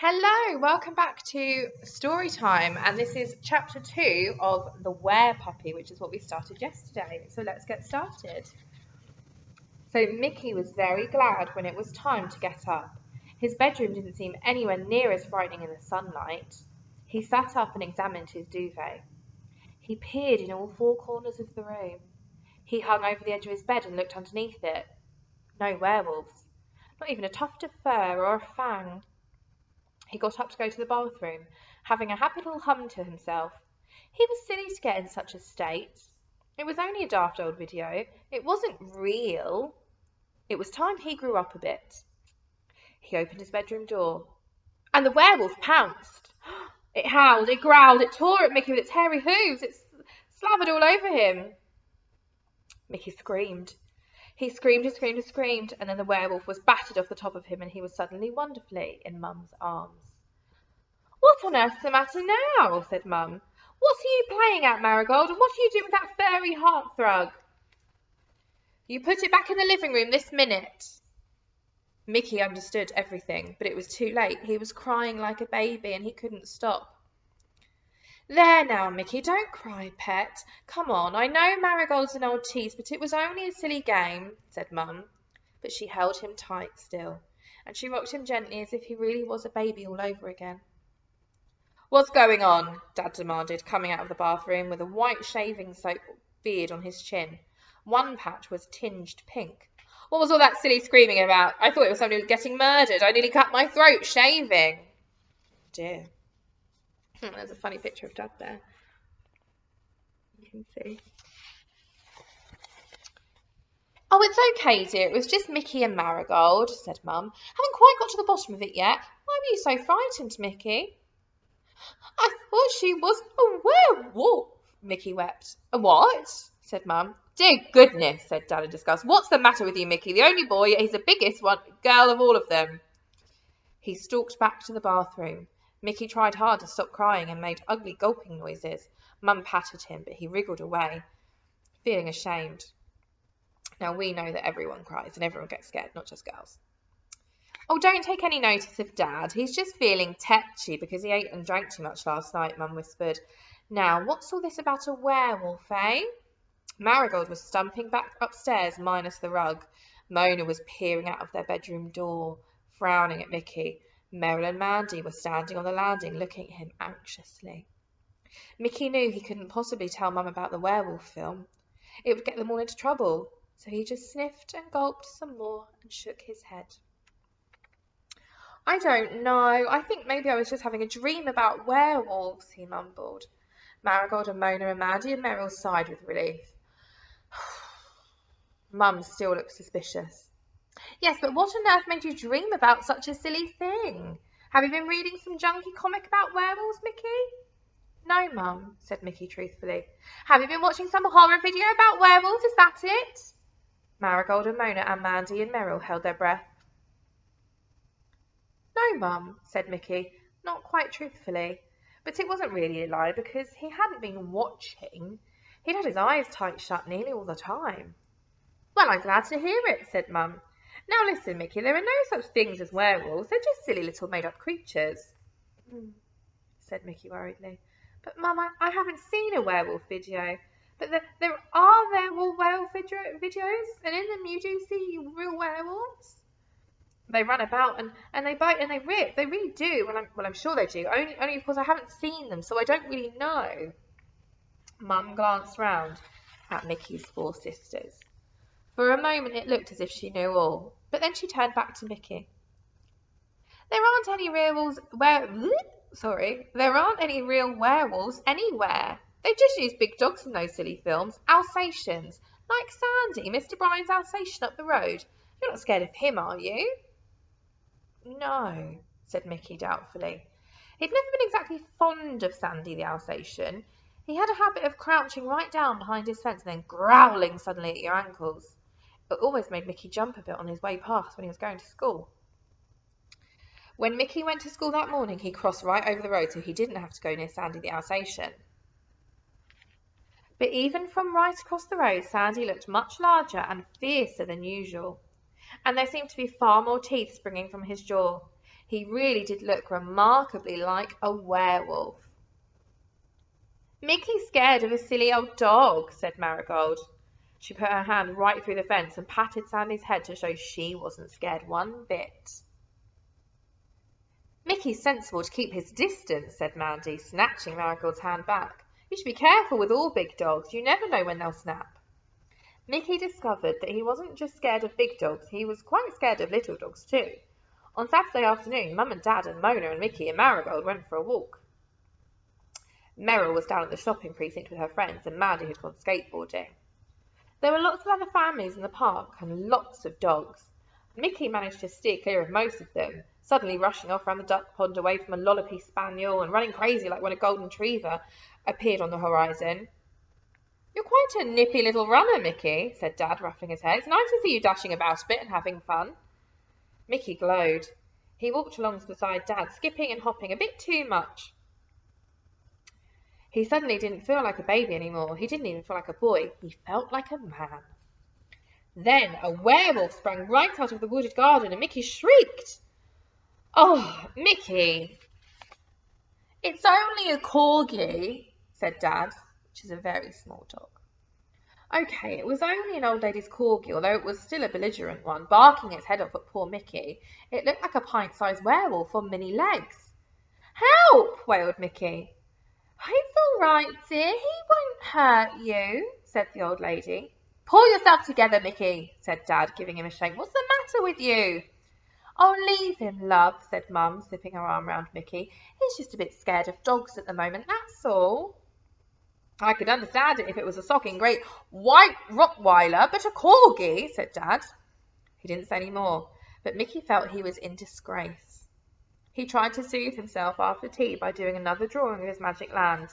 Hello, welcome back to Storytime, and this is chapter 2 of the Werepuppy, which is what we started yesterday. So let's get started. So Mickey was very glad when it was time to get up. His bedroom didn't seem anywhere near as frightening in the sunlight. He sat up and examined his duvet. He peered in all four corners of the room. He hung over the edge of his bed and looked underneath it. No werewolves, not even a tuft of fur or a fang. He got up to go to the bathroom, having a happy little hum to himself. He was silly to get in such a state. It was only a daft old video. It wasn't real. It was time he grew up a bit. He opened his bedroom door, and the werewolf pounced. It howled, it growled, it tore at Mickey with its hairy hooves, it slathered all over him. Mickey screamed. He screamed and screamed and screamed, and then the werewolf was battered off the top of him, and he was suddenly wonderfully in Mum's arms. "What on earth's the matter now?" said Mum. "What are you playing at, Marigold, and what are you doing with that furry hearthrug?" "You put it back in the living room this minute." Mickey understood everything, but it was too late. He was crying like a baby, and he couldn't stop. "There now, Mickey, don't cry, pet. Come on, I know Marigold's an old tease, but it was only a silly game," said Mum. But she held him tight still, and she rocked him gently as if he really was a baby all over again. "What's going on?" Dad demanded, coming out of the bathroom with a white shaving soap beard on his chin. One patch was tinged pink. "What was all that silly screaming about? I thought it was somebody who was getting murdered. I nearly cut my throat shaving." Dear. There's a funny picture of Dad there. You can see. "Oh, it's okay, dear. It was just Mickey and Marigold," said Mum. "Haven't quite got to the bottom of it yet. Why were you so frightened, Mickey?" "I thought she was a werewolf," Mickey wept. "A what?" said Mum. "Dear goodness," said Dad in disgust. "What's the matter with you, Mickey? The only boy, he's the biggest girl of all of them." He stalked back to the bathroom. Mickey tried hard to stop crying and made ugly gulping noises. Mum patted him, but he wriggled away, feeling ashamed. Now we know that everyone cries and everyone gets scared, not just girls. "Oh, don't take any notice of Dad. He's just feeling tetchy because he ate and drank too much last night," Mum whispered. "Now, what's all this about a werewolf, eh?" Marigold was stumping back upstairs, minus the rug. Mona was peering out of their bedroom door, frowning at Mickey. Meryl and Mandy were standing on the landing, looking at him anxiously. Mickey knew he couldn't possibly tell Mum about the werewolf film. It would get them all into trouble, so he just sniffed and gulped some more and shook his head. "I don't know. I think maybe I was just having a dream about werewolves," he mumbled. Marigold and Mona and Mandy and Meryl sighed with relief. Mum still looked suspicious. "Yes, but what on earth made you dream about such a silly thing? Have you been reading some junky comic about werewolves, Mickey?" "No, Mum," said Mickey truthfully. "Have you been watching some horror video about werewolves? Is that it?" Marigold and Mona and Mandy and Meryl held their breath. "No, Mum," said Mickey, not quite truthfully. But it wasn't really a lie, because he hadn't been watching. He'd had his eyes tight shut nearly all the time. "Well, I'm glad to hear it," said Mum. "Now listen, Mickey, there are no such things as werewolves. They're just silly little made-up creatures." Said Mickey worriedly. "But, Mum, I haven't seen a werewolf video." "But there are werewolf videos, and in them you do see real werewolves. They run about and they bite and they rip. They really do. Well, I'm sure they do. Only of course I haven't seen them, so I don't really know." Mum glanced round at Mickey's four sisters. For a moment it looked as if she knew all, but then she turned back to Mickey. There aren't any real werewolves anywhere. They just use big dogs in those silly films, Alsatians, like Sandy, Mr. Bryan's Alsatian up the road. You're not scared of him, are you?" "No," said Mickey doubtfully. He'd never been exactly fond of Sandy the Alsatian. He had a habit of crouching right down behind his fence and then growling suddenly at your ankles. It always made Mickey jump a bit on his way past when he was going to school. When Mickey went to school that morning, he crossed right over the road so he didn't have to go near Sandy the Alsatian. But even from right across the road, Sandy looked much larger and fiercer than usual, and there seemed to be far more teeth springing from his jaw. He really did look remarkably like a werewolf. "Mickey's scared of a silly old dog," said Marigold. She put her hand right through the fence and patted Sandy's head to show she wasn't scared one bit. "Mickey's sensible to keep his distance," said Mandy, snatching Marigold's hand back. "You should be careful with all big dogs. You never know when they'll snap." Mickey discovered that he wasn't just scared of big dogs, he was quite scared of little dogs too. On Saturday afternoon, Mum and Dad and Mona and Mickey and Marigold went for a walk. Meryl was down at the shopping precinct with her friends, and Mandy had gone skateboarding. There were lots of other families in the park and lots of dogs. Mickey managed to steer clear of most of them, suddenly rushing off round the duck pond away from a lollopy spaniel and running crazy like when a golden retriever appeared on the horizon. "You're quite a nippy little runner, Mickey," said Dad, ruffling his hair. "It's nice to see you dashing about a bit and having fun." Mickey glowed. He walked along beside Dad, skipping and hopping a bit too much. He suddenly didn't feel like a baby anymore. He didn't even feel like a boy. He felt like a man. Then a werewolf sprang right out of the wooded garden, and Mickey shrieked. "Oh, Mickey!" "It's only a corgi," said Dad, which is a very small dog. Okay, it was only an old lady's corgi, although it was still a belligerent one, barking its head off at poor Mickey. It looked like a pint-sized werewolf on mini legs. "Help!" wailed Mickey. "It's all right, dear. He won't hurt you," said the old lady. "Pull yourself together, Mickey," said Dad, giving him a shake. "What's the matter with you?" "Oh, leave him, love," said Mum, slipping her arm round Mickey. "He's just a bit scared of dogs at the moment, that's all." "I could understand it if it was a socking great white Rottweiler, but a corgi," said Dad. He didn't say any more, but Mickey felt he was in disgrace. He tried to soothe himself after tea by doing another drawing of his magic land.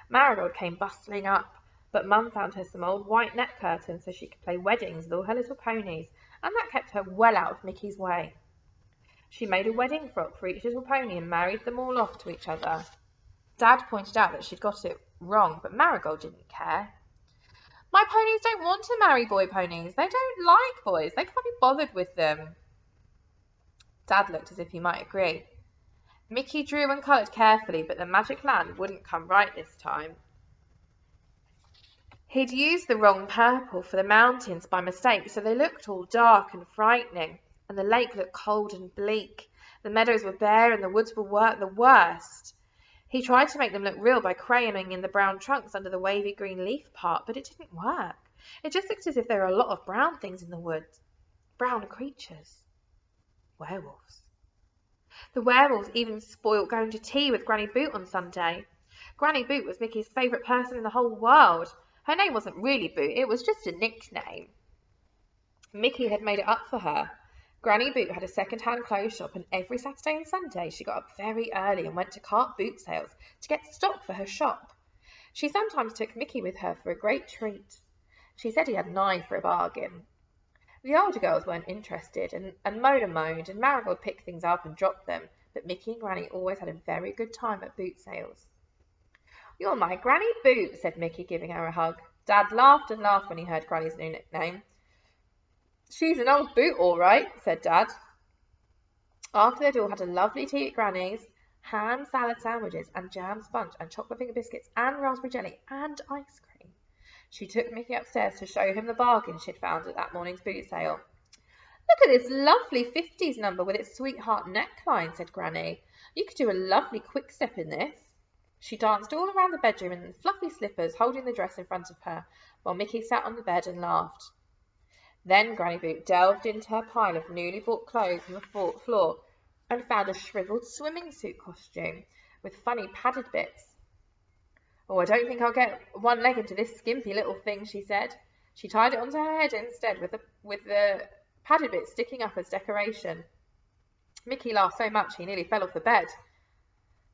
Marigold came bustling up, but Mum found her some old white net curtains so she could play weddings with all her little ponies, and that kept her well out of Mickey's way. She made a wedding frock for each little pony and married them all off to each other. Dad pointed out that she'd got it wrong, but Marigold didn't care. "My ponies don't want to marry boy ponies. They don't like boys. They can't be bothered with them." Dad looked as if he might agree. Mickey drew and coloured carefully, but the magic land wouldn't come right this time. He'd used the wrong purple for the mountains by mistake, so they looked all dark and frightening, and the lake looked cold and bleak. The meadows were bare and the woods were the worst. He tried to make them look real by crayoning in the brown trunks under the wavy green leaf part, but it didn't work. It just looked as if there were a lot of brown things in the woods. Brown creatures. Werewolves. The werewolves even spoilt going to tea with Granny Boot on Sunday. Granny Boot was Mickey's favourite person in the whole world. Her name wasn't really Boot, it was just a nickname. Mickey had made it up for her. Granny Boot had a second-hand clothes shop, and every Saturday and Sunday she got up very early and went to cart boot sales to get stock for her shop. She sometimes took Mickey with her for a great treat. She said he had an eye for a bargain. The older girls weren't interested, and Mona moaned, and Marigold picked things up and dropped them, but Mickey and Granny always had a very good time at boot sales. "You're my Granny Boot," said Mickey, giving her a hug. Dad laughed and laughed when he heard Granny's new nickname. "She's an old boot, all right," said Dad. After they'd all had a lovely tea at Granny's, ham salad sandwiches and jam sponge and chocolate finger biscuits and raspberry jelly and ice cream, she took Mickey upstairs to show him the bargain she'd found at that morning's boot sale. "Look at this lovely 50s number with its sweetheart neckline," said Granny. "You could do a lovely quick step in this." She danced all around the bedroom in fluffy slippers, holding the dress in front of her, while Mickey sat on the bed and laughed. Then Granny Boot delved into her pile of newly bought clothes on the floor and found a shriveled swimming suit costume with funny padded bits. "Oh, I don't think I'll get one leg into this skimpy little thing," she said. She tied it onto her head instead, with the padded bits sticking up as decoration. Mickey laughed so much he nearly fell off the bed.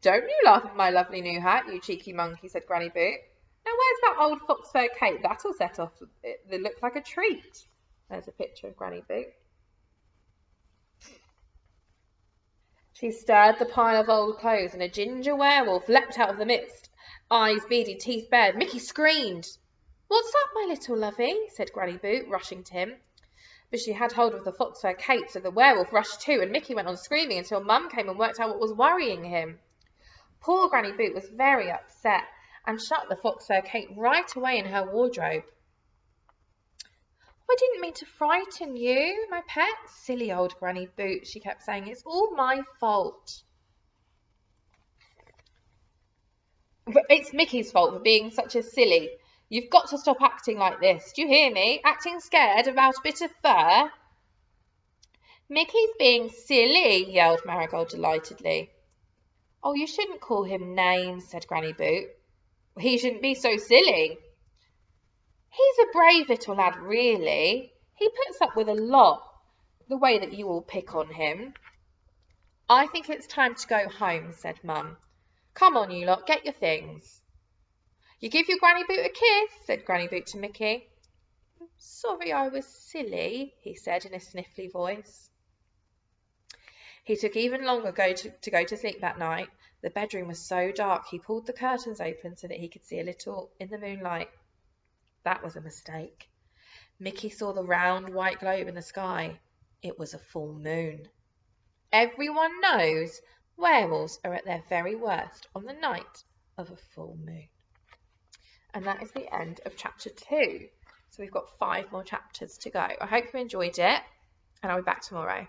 "Don't you laugh at my lovely new hat, you cheeky monkey," said Granny Boot. "Now where's that old fox fur cape? That'll set off. It looks like a treat." There's a picture of Granny Boot. She stirred the pile of old clothes, and a ginger werewolf leapt out of the midst. Eyes beady, teeth bared. Mickey screamed. "What's up, my little lovey?" said Granny Boot, rushing to him. But she had hold of the fox fur cape, so the werewolf rushed too, and Mickey went on screaming until Mum came and worked out what was worrying him. Poor Granny Boot was very upset and shut the fox fur cape right away in her wardrobe. I didn't mean to frighten you, my pet. Silly old Granny Boot, she kept saying. It's all my fault. It's Mickey's fault for being such a silly. You've got to stop acting like this. Do you hear me? Acting scared about a bit of fur? Mickey's being silly, yelled Marigold delightedly. Oh, you shouldn't call him names, said Granny Boot. He shouldn't be so silly. He's a brave little lad, really. He puts up with a lot, the way that you all pick on him. I think it's time to go home, said Mum. Come on, you lot, get your things. You give your Granny Boot a kiss, said Granny Boot to Mickey. Sorry I was silly, he said in a sniffly voice. He took even longer to go to sleep that night. The bedroom was so dark he pulled the curtains open so that he could see a little in the moonlight. That was a mistake. Mickey saw the round white globe in the sky. It was a full moon. Everyone knows werewolves are at their very worst on the night of a full moon. And that is the end of chapter 2. So we've got 5 more chapters to go. I hope you enjoyed it, and I'll be back tomorrow.